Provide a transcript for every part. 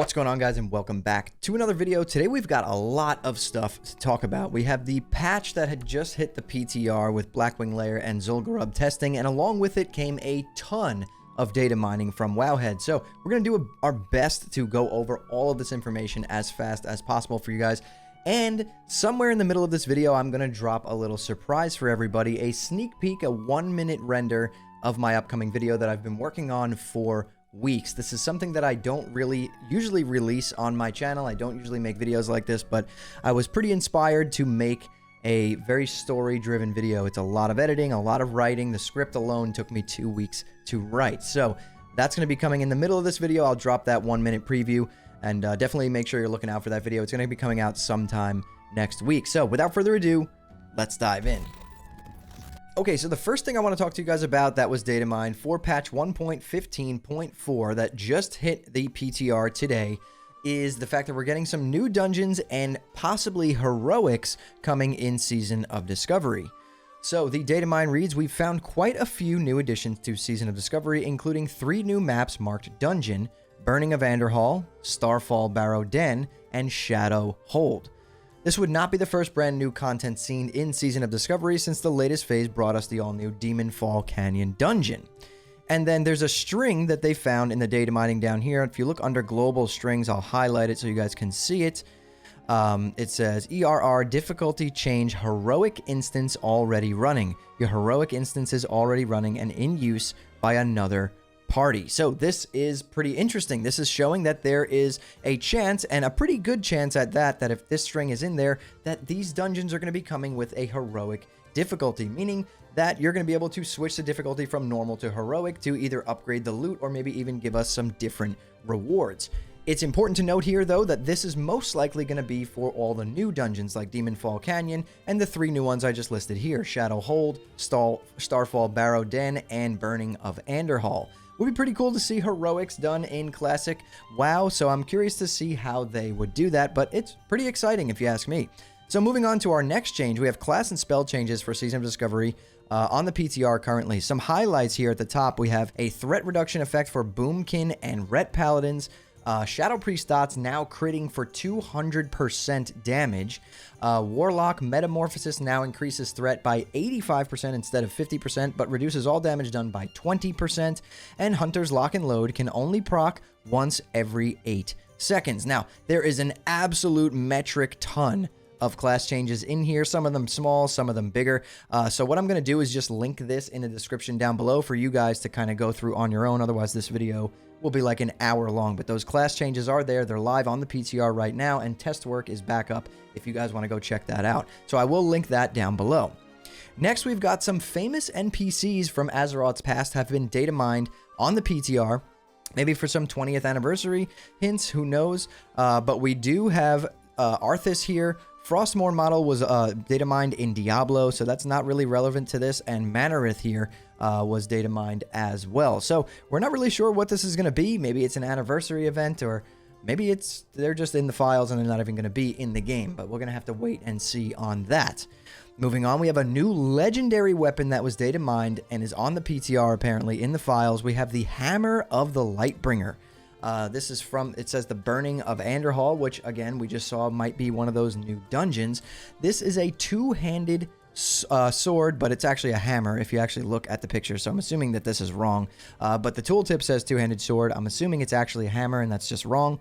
What's going on, guys, and welcome back to another video. Today we've got a lot of stuff to talk about. We have the patch that had just hit the PTR with Blackwing Lair and Zul'Gurub testing, and along with it came a ton of data mining from Wowhead. So we're going to do our best to go over all of this information as fast as possible for you guys. And somewhere in the middle of this video, I'm going to drop a little surprise for everybody, a sneak peek, a 1-minute render of my upcoming video that I've been working on for weeks. This is something that I don't really usually release on my channel. I don't usually make videos like this, but I was pretty inspired to make a very story-driven video. It's a lot of editing, a lot of writing. The script alone took me 2 weeks to write. So that's going to be coming in the middle of this video. I'll drop that 1-minute preview, and definitely make sure you're looking out for that video. It's going to be coming out sometime next week. So without further ado, let's dive in. Okay, so the first thing I want to talk to you guys about that was data mined for patch 1.15.4 that just hit the PTR today is the fact that we're getting some new dungeons and possibly heroics coming in Season of Discovery. So the data mine reads, we've found quite a few new additions to Season of Discovery, including 3 new maps marked Dungeon, Burning of Anderhall, Starfall Barrow Den, and Shadow Hold. This would not be the first brand new content seen in Season of Discovery, since the latest phase brought us the all-new Demonfall Canyon dungeon. And then there's a string that they found in the data mining down here. If you look under global strings, I'll highlight it so you guys can see it. It says ERR difficulty change heroic instance already running. Your heroic instance is already running and in use by another party. So this is pretty interesting. This is showing that there is a chance, and a pretty good chance at that, that if this string is in there, that these dungeons are going to be coming with a heroic difficulty, meaning that you're going to be able to switch the difficulty from normal to heroic to either upgrade the loot or maybe even give us some different rewards. It's important to note here, though, that this is most likely going to be for all the new dungeons like Demonfall Canyon and the 3 new ones I just listed here, Shadow Hold, Starfall Barrow Den, and Burning of Anderhall. Would be pretty cool to see heroics done in Classic WoW, so I'm curious to see how they would do that, but it's pretty exciting if you ask me. So moving on to our next change, we have class and spell changes for Season of Discovery on the PTR currently. Some highlights here at the top, we have a threat reduction effect for Boomkin and Ret Paladins. Shadow Priest dots now critting for 200% damage. Warlock Metamorphosis now increases threat by 85% instead of 50%, but reduces all damage done by 20%. And Hunter's Lock and Load can only proc once every 8 seconds. Now, there is an absolute metric ton of class changes in here, some of them small, some of them bigger. So what I'm going to do is just link this in the description down below for you guys to kind of go through on your own. Otherwise, this video will be like an hour long, but those class changes are there. They're live on the PTR right now, and test work is back up if you guys want to go check that out. So I will link that down below. Next, we've got some famous NPCs from Azeroth's past have been data mined on the PTR, maybe for some 20th anniversary hints, who knows? But we do have Arthas here. Frostmourne model was data mined in Diablo, so that's not really relevant to this, and Manarith here was data mined as well. So we're not really sure what this is going to be. Maybe it's an anniversary event, or maybe they're just in the files and they're not even going to be in the game, but we're going to have to wait and see on that. Moving on, we have a new legendary weapon that was data mined and is on the PTR apparently in the files. We have the Hammer of the Lightbringer. This is from, it says the Burning of Anderhall, which again, we just saw might be one of those new dungeons. This is a two-handed sword, but it's actually a hammer if you actually look at the picture. So I'm assuming that this is wrong. But the tooltip says two-handed sword. I'm assuming it's actually a hammer, and that's just wrong.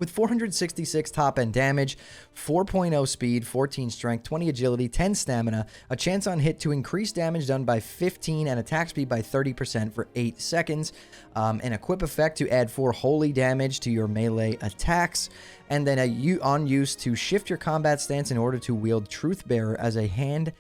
With 466 top-end damage, 4.0 speed, 14 strength, 20 agility, 10 stamina, a chance on hit to increase damage done by 15 and attack speed by 30% for 8 seconds, an equip effect to add 4 holy damage to your melee attacks, and then on use to shift your combat stance in order to wield Truthbearer as a hand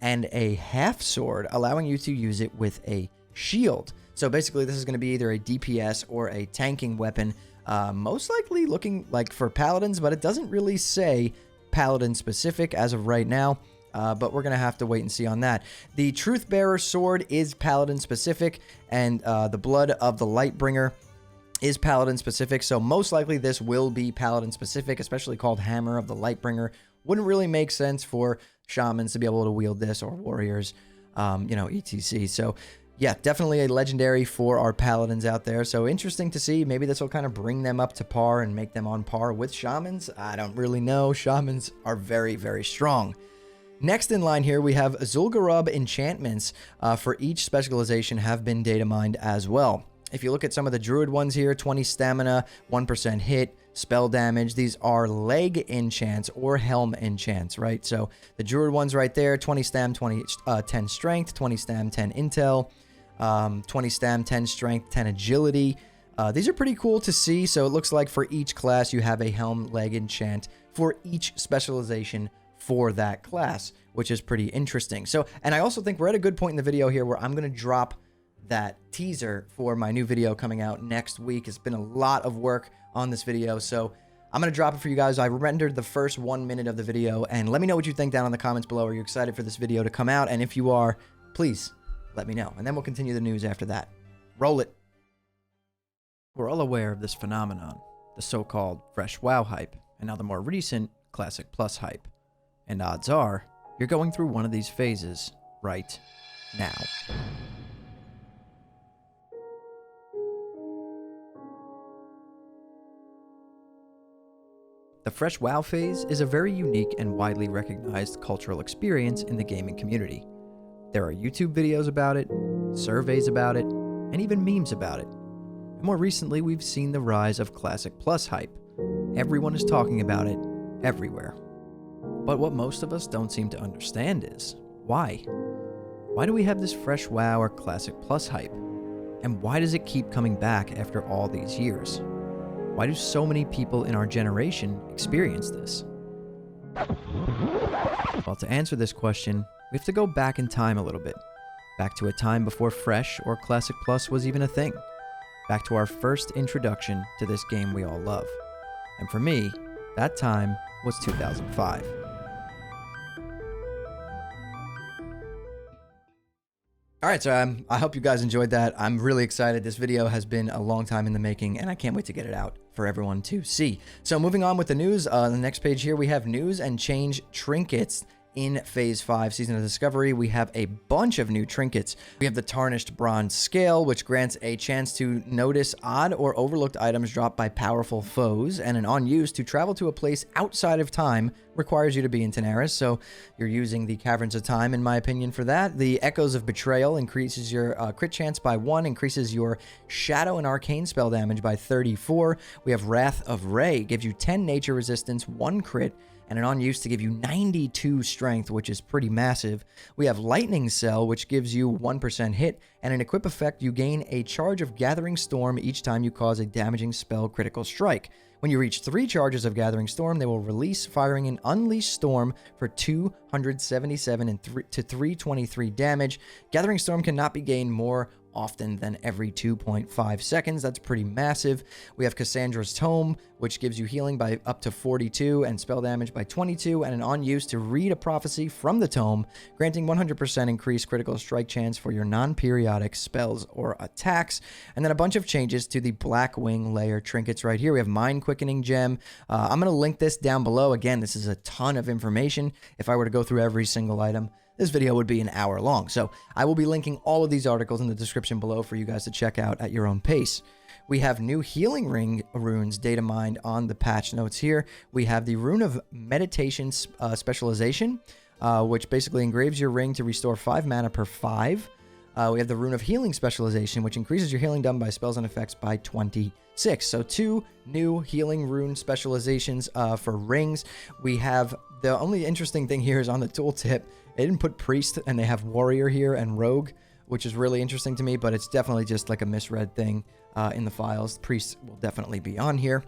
and a half sword, allowing you to use it with a shield. So basically, this is going to be either a DPS or a tanking weapon. Most likely looking like for paladins, but it doesn't really say paladin specific as of right now. But we're going to have to wait and see on that. The Truthbearer sword is paladin specific, and the Blood of the Lightbringer is paladin specific. So most likely this will be paladin specific, especially called Hammer of the Lightbringer. Wouldn't really make sense for shamans to be able to wield this, or warriors, you know, etc. So yeah, definitely a legendary for our paladins out there. So interesting to see. Maybe this will kind of bring them up to par and make them on par with shamans. I don't really know. Shamans are very, very strong. Next in line here, we have Zul'Gurub enchantments for each specialization have been data mined as well. If you look at some of the druid ones here, 20 stamina, 1% hit, spell damage. These are leg enchants or helm enchants, right? So the druid ones right there, 20 stam, 10 strength, 20 stam, 10 intel, 20 stam, 10 strength, 10 agility. These are pretty cool to see. So it looks like for each class, you have a helm leg enchant for each specialization for that class, which is pretty interesting. So, and I also think we're at a good point in the video here where I'm going to drop that teaser for my new video coming out next week. It's been a lot of work on this video, so I'm going to drop it for you guys. I rendered the first 1 minute of the video, and let me know what you think down in the comments below. Are you excited for this video to come out? And if you are, please let me know, and then we'll continue the news after that. Roll it. We're all aware of this phenomenon, the so-called fresh WoW hype, and now the more recent Classic Plus hype. And odds are, you're going through one of these phases right now. The Fresh WoW phase is a very unique and widely recognized cultural experience in the gaming community. There are YouTube videos about it, surveys about it, and even memes about it. And more recently, we've seen the rise of Classic Plus hype. Everyone is talking about it everywhere. But what most of us don't seem to understand is, why? Why do we have this Fresh WoW or Classic Plus hype? And why does it keep coming back after all these years? Why do so many people in our generation experience this? Well, to answer this question, we have to go back in time a little bit. Back to a time before Fresh or Classic Plus was even a thing. Back to our first introduction to this game we all love. And for me, that time was 2005. All right, so I hope you guys enjoyed that. I'm really excited. This video has been a long time in the making, and I can't wait to get it out for everyone to see. So moving on with the news, on the next page here, we have news and change trinkets. In Phase 5, Season of Discovery, we have a bunch of new trinkets. We have the Tarnished Bronze Scale, which grants a chance to notice odd or overlooked items dropped by powerful foes, and an on use to travel to a place outside of time requires you to be in Tanaris, so you're using the Caverns of Time, in my opinion, for that. The Echoes of Betrayal increases your crit chance by 1, increases your Shadow and Arcane spell damage by 34. We have Wrath of Ray, gives you 10 nature resistance, 1 crit, and an on use to give you 92 strength, which is pretty massive. We have Lightning Cell, which gives you 1% hit, and an equip effect, you gain a charge of Gathering Storm each time you cause a damaging spell critical strike. When you reach 3 charges of Gathering Storm, they will release, firing an Unleashed Storm for 277 to 323 damage. Gathering Storm cannot be gained more often than every 2.5 seconds. That's pretty massive. We have Cassandra's Tome, which gives you healing by up to 42 and spell damage by 22, and an on use to read a prophecy from the tome, granting 100% increased critical strike chance for your non-periodic spells or attacks. And then a bunch of changes to the Blackwing layer trinkets right here. We have Mind Quickening Gem. I'm going to link this down below. Again, this is a ton of information. If I were to go through every single item, this video would be an hour long. So I will be linking all of these articles in the description below for you guys to check out at your own pace. We have new Healing Ring runes data mined on the patch notes here. We have the Rune of Meditation specialization, which basically engraves your ring to restore 5 mana per 5. We have the Rune of Healing specialization, which increases your healing done by spells and effects by 26. So 2 new healing rune specializations for rings. We have, the only interesting thing here is on the tooltip, they didn't put priest and they have warrior here and rogue, which is really interesting to me, but it's definitely just like a misread thing in the files. Priest will definitely be on here.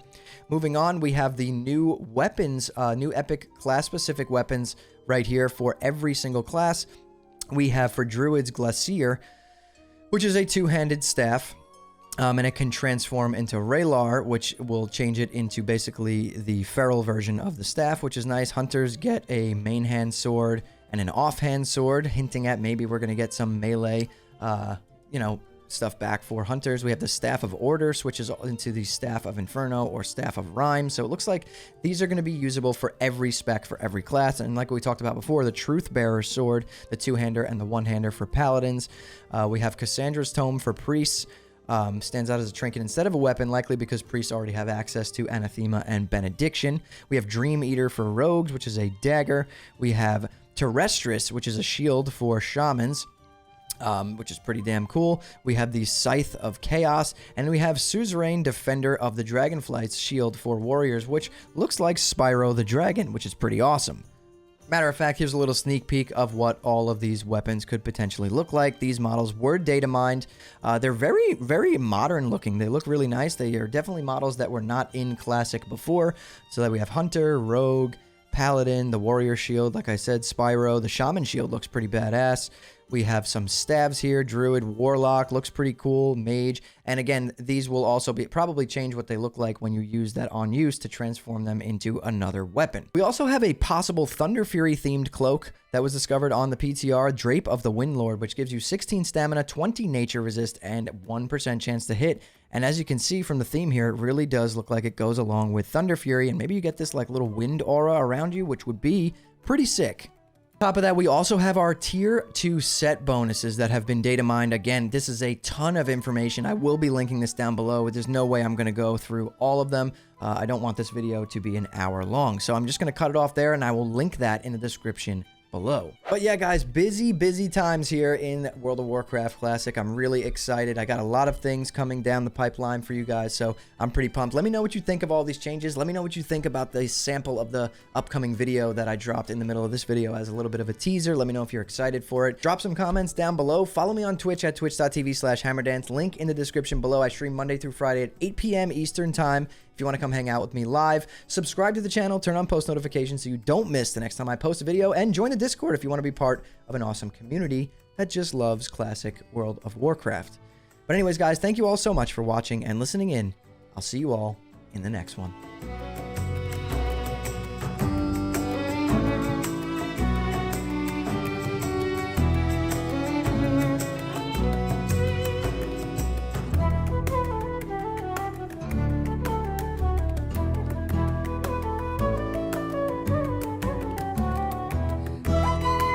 Moving on, we have the new weapons, new epic class specific weapons right here for every single class. We have for Druids Glacier, which is a 2-handed staff, and it can transform into Raylar, which will change it into basically the feral version of the staff, which is nice. Hunters get a main hand sword and an offhand sword, hinting at maybe we're going to get some melee, stuff back for hunters. We have the Staff of Order, switches into the Staff of Inferno or Staff of Rhyme. So it looks like these are going to be usable for every spec for every class. And like we talked about before, the Truth Bearer Sword, the two-hander and the one-hander for paladins. We have Cassandra's Tome for priests. Stands out as a trinket instead of a weapon, likely because priests already have access to Anathema and Benediction. We have Dream Eater for rogues, which is a dagger. We have Terrestris, which is a shield for shamans. Which is pretty damn cool. We have the Scythe of Chaos, and we have Suzerain Defender of the Dragonflight's shield for warriors, which looks like Spyro the Dragon, which is pretty awesome. Matter of fact, here's a little sneak peek of what all of these weapons could potentially look like. These models were data mined. They're very, very modern looking. They look really nice. They are definitely models that were not in Classic before. So that we have Hunter, Rogue, Paladin, the Warrior Shield, like I said, Spyro. The Shaman Shield looks pretty badass. We have some stabs here. Druid, Warlock, looks pretty cool. Mage. And again, these will also probably change what they look like when you use that on use to transform them into another weapon. We also have a possible Thunder Fury themed cloak that was discovered on the PTR, Drape of the Windlord, which gives you 16 stamina, 20 nature resist, and 1% chance to hit. And as you can see from the theme here, it really does look like it goes along with Thunder Fury, and maybe you get this like little wind aura around you, which would be pretty sick. Top of that, we also have our tier 2 set bonuses that have been data mined. Again, this is a ton of information. I will be linking this down below. There's no way I'm going to go through all of them. I don't want this video to be an hour long, so I'm just going to cut it off there, and I will link that in the description below. But yeah, guys, busy times here in World of Warcraft Classic. I'm really excited. I got a lot of things coming down the pipeline for you guys, so I'm pretty pumped. Let me know what you think of all these changes. Let me know what you think about the sample of the upcoming video that I dropped in the middle of this video as a little bit of a teaser. Let me know if you're excited for it. Drop some comments down below. Follow me on Twitch at twitch.tv/hammerdance. Link in the description below. I stream Monday through Friday at 8 p.m. Eastern Time. If you want to come hang out with me live, subscribe to the channel, turn on post notifications so you don't miss the next time I post a video, and join the Discord if you want to be part of an awesome community that just loves classic World of Warcraft. But anyways, guys, thank you all so much for watching and listening in. I'll see you all in the next one.